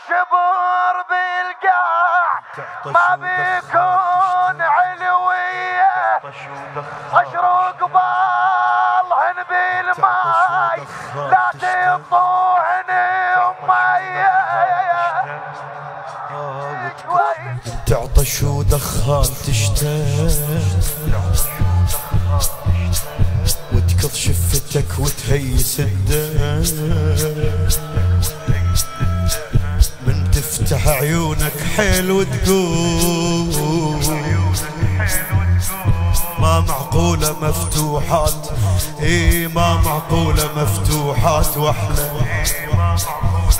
شبر بالقاع ما بيكون علوية اشرق بالهن بالماي لا تطوعني أمي تعطش ودخان تشتاق وتكض شفتك وتهيس الدم من تفتح عيونك حيل وتقول ما معقولة مفتوحات ما معقولة مفتوحات واحلى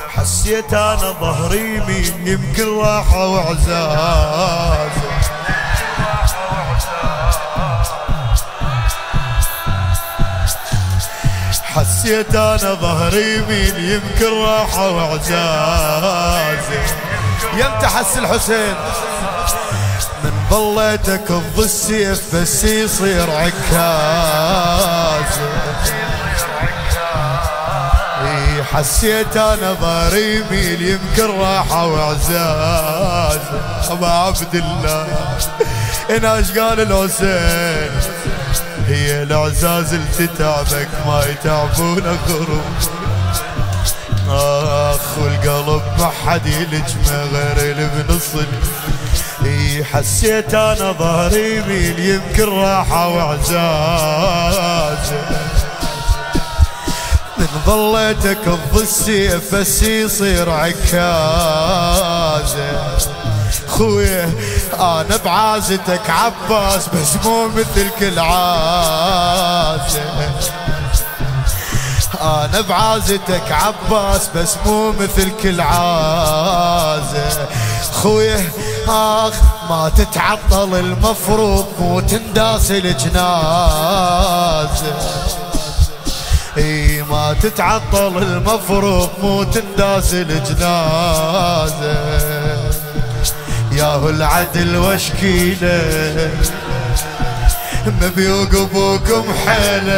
حسيت انا ظهري يمين يمكن راحة واعزاز حسيت انا ظهري يمين يمكن راحة واعزاز يمتى حس الحسين من ظليتك السيف بس يصير عكاز حسيت انا ظهري يميل يمكن راحة واعزاز ابا عبد الله انا ايش قال الحسين هي العزاز اللي تتعبك ما يتعبون غروب اخ والقلب ما حد يلجمه غير اللي بنصل حسيت انا ظهري يميل يمكن راحة واعزاز من ظليتك السيف بس يصير عكاز خويه انا بعازتك عباس بس مو مثل كل عازة انا بعازتك عباس بس مو مثل كل عازة خويه اخ ما تتعطل المفروض مو تنداس الجنازة ما تتعطل المفروض مو تنداس الجنازة ياهو العدل واشكيله ما بيوقفوكم حيله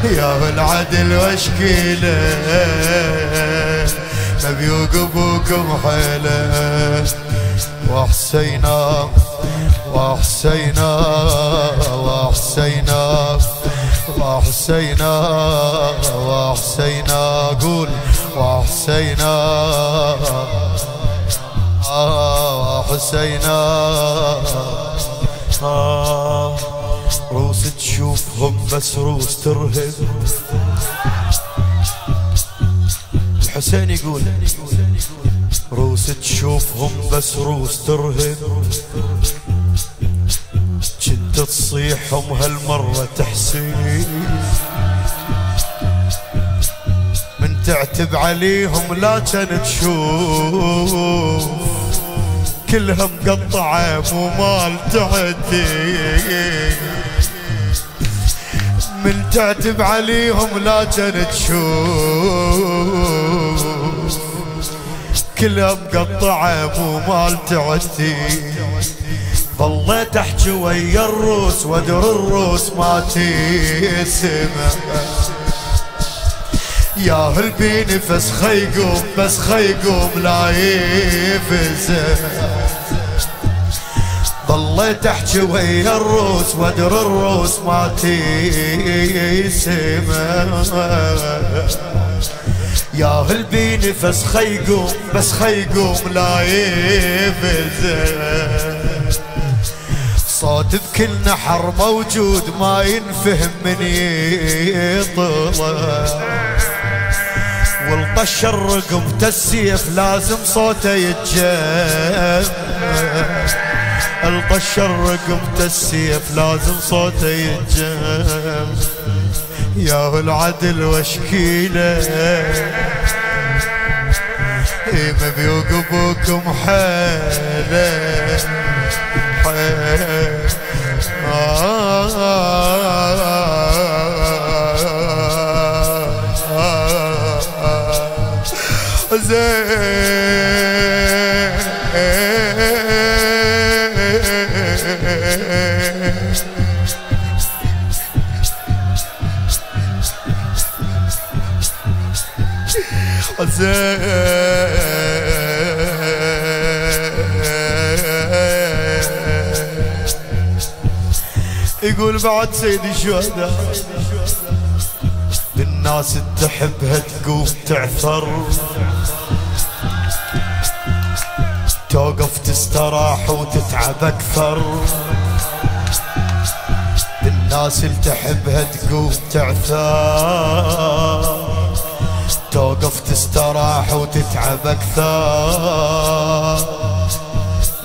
ياهو العدل واشكيله ما بيوقفوكم حيله وحسينا وحسينا وحسينا وحسينا وحسينا قول وحسينا وحسينا روس تشوفهم بس روس ترهب الحسين يقول روس تشوفهم بس روس ترهب كنت تصيحهم هالمرة تحسين من تعتب عليهم لا كان تشوف كلها مقطعة مو مال تعدي من تعتب عليهم لا كان تشوف كلها مقطعة مو مال تعدي ظليت احكي ويا الروس وادر الروس ما تسمع يا هل نفس خيقوم بس خيقوم لا يفزع ظليت احكي ويا الروس وادر الروس ما تسمع يا هل نفس خيقوم بس خيقوم لا يفزع صوت بكل نحر موجود ما ينفهم من يطلع والقشر رقبته السيف لازم صوته يتجمع القشر رقبته السيف لازم صوته يتجمع يا العدل واشكيله ما بيوقفوكم حاله يقول بعد سيد الشهداء الناس تحبها تقوم تعثر، توقف تستراح وتتعب اكثر. الناس اللي تحبها تقوم تعثر، توقف تستراح وتتعب اكثر.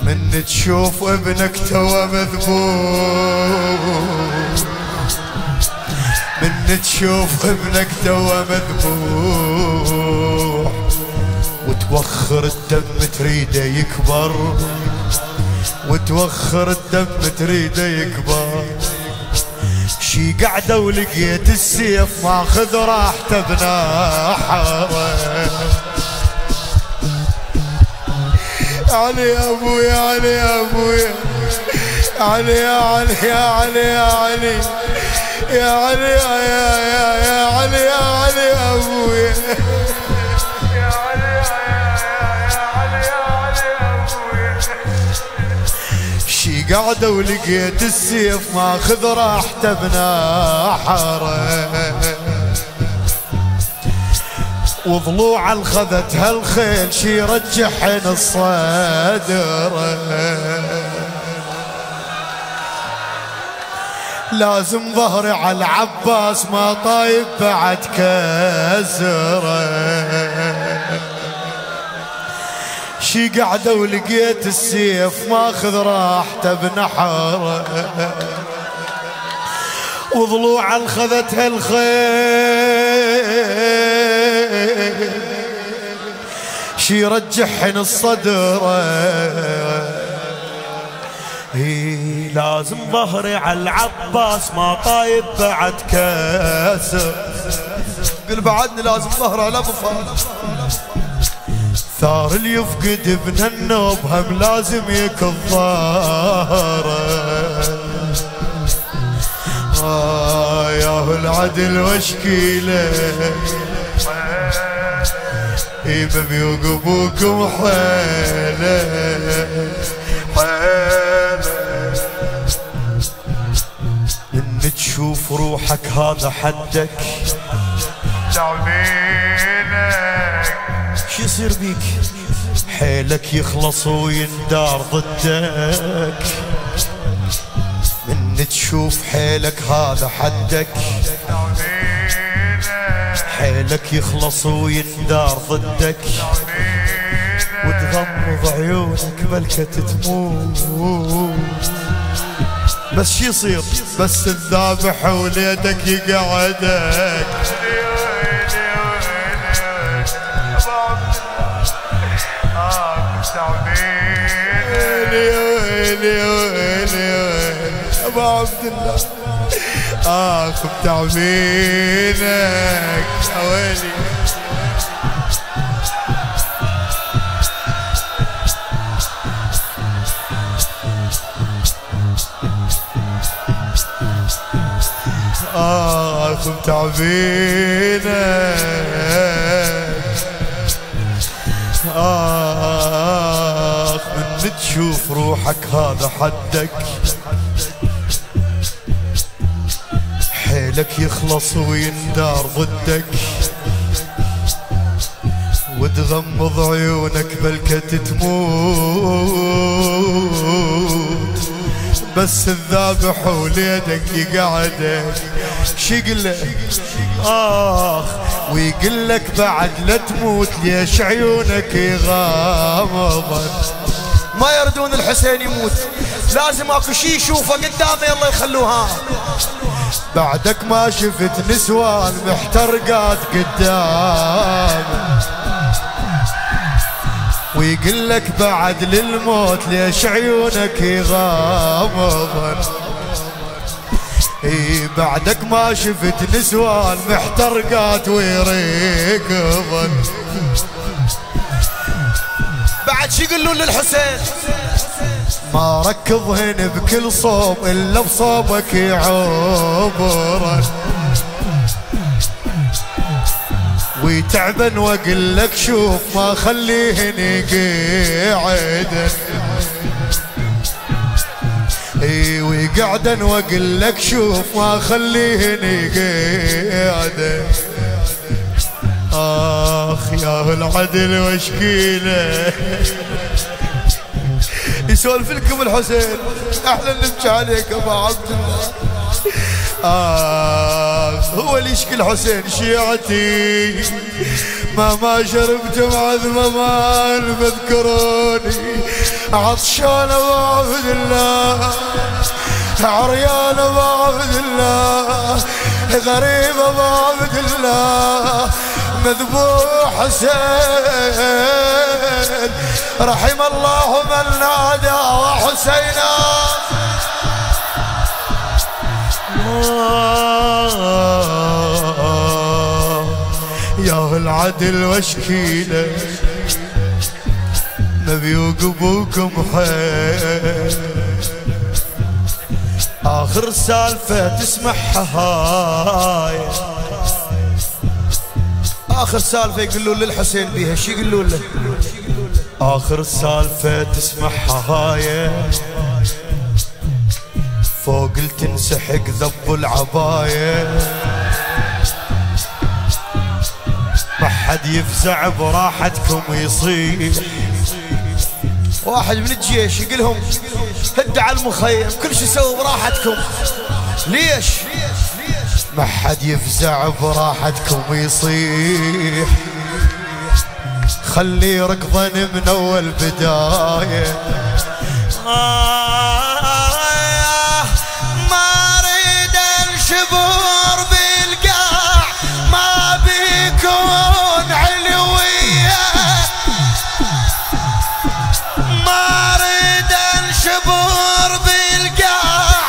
من تشوف ابنك توا مذبوح، من تشوف ابنك توا مذبوح، وتوخر الدم تريده يكبر، وتوخر الدم تريده يكبر. شي قعده ولقيت السيف ماخذ راحته بناحره. علي يا ابويا، علي يا ابويا، علي يا علي يا علي يا علي يا علي يا علي يا علي يا ابويا، يا علي يا علي يا علي يا ابويا. شي قعده ولقيت السيف ماخذ راحته بناحره، وضلوع الخذتها الخيل شي رجحن الصدر. لازم ظهري على العباس ما طايب بعد كسره. شي قعده ولقيت السيف ماخذ راحته بنحره، وضلوع الخذتها الخيل شي رجحن الصدر. لازم ظهري على العباس ما طايب بعد كسر. قل بعدني لازم ظهري على ابو فاضل. ثار اللي يفقد ابن النوب هم لازم يكظاره. ياهو العدل واشكيله يبي وقبوكم حيله حيله. ان تشوف روحك هذا حدك، تعبينك شو يصير بيك؟ حيلك يخلص ويندار ضدك. من تشوف حيلك هذا حدك، حيلك يخلص ويندار ضدك. وتغمض عيونك بلكة تموت. بس شي يصير؟ بس الذابح وليدك يقعدك. ابو عبد الله اخذ تعبينك حوالي. اخذ تعبينك من تشوف روحك هذا حدك. حيلك يخلص ويندار ضدك. وتغمض عيونك بلكة تموت. بس الذابح وليدك يقعدك. شي يقلك؟ ويقلك بعد لا تموت ليش عيونك يغامضن. ما يردون الحسين يموت، لازم اكو شي يشوفه قدامه يلا يخلوها. بعدك ما شفت نسوان محترقات قدامه. ويقلك بعد للموت ليش عيونك يغامضن. بعدك ما شفت نسوان محترقات ويركضن. بعد شي يقولون للحسين؟ ما ركضهن بكل صوب الا بصوبك يعبرن. وتعبان واقول لك شوف ما خليهني قاعدا، اي وقعدا واقول لك شوف ما خليهني قاعدا. اخ يا العدل وشكيله. يسولف لكم الحسين احلى نبكي عليك ابو عبد الله. هو اللي يشكي الحسين شيعتي ما شربت معذبة ما بذكروني، عطشان ابو عبد الله، عريان ابو عبد الله، غريب ابو عبد الله، مذبوح حسين، رحم الله من نادى وحسينا. يا العدل وشكيله نبي وقبوكم حيل. آخر سالفة تسمعها هاي، آخر سالفة يقولوا للحسين بيها شي يقولوا له؟ آخر سالفة تسمعها هاي، فوق تنسحق ذب العباية، ما حد يفزع براحتكم يصيح. واحد من الجيش يقولهم هد على المخيم كل شي سووا براحتكم. ليش؟ ما حد يفزع براحتكم يصيح، خلي ركضا من اول بداية. ما اريد الشبور بالقاع، ما بيكون علوية، ما اريد الشبور بالقاع،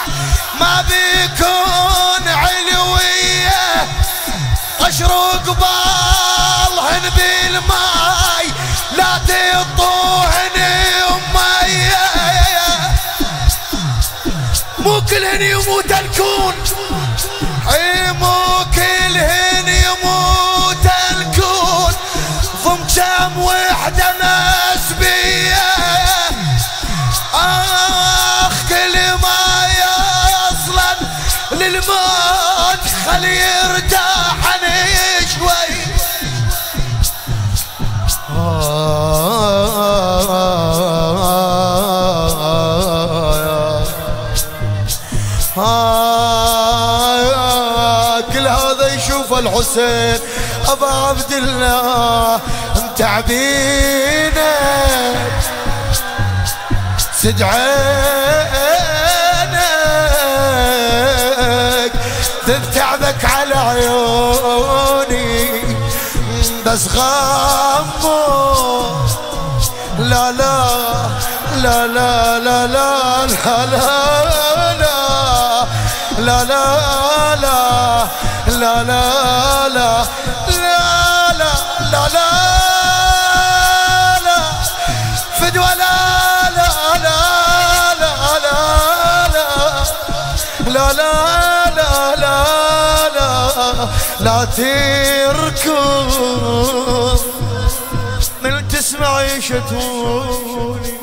ما بيكون علوية، اشرق بالهن بالماي لا تطوهني امي. مو كلهن يموت الكون، اي مو كلهن يموت الكون، ضم كم وحده مسبيه. اخ كل ما يصلا للموت خلي يرتاحني شوي. كل هذا يشوف الحسين ابا عبد الله متعبينك، سد عينك تتعبك على عيوني، بس غمو لا لا لا لا لا لا لا لا لا لا لا لا لا لا لا لا لا فدوى لا لا لا لا لا لا لا لا لا لا تركض من تسمع يشتوني.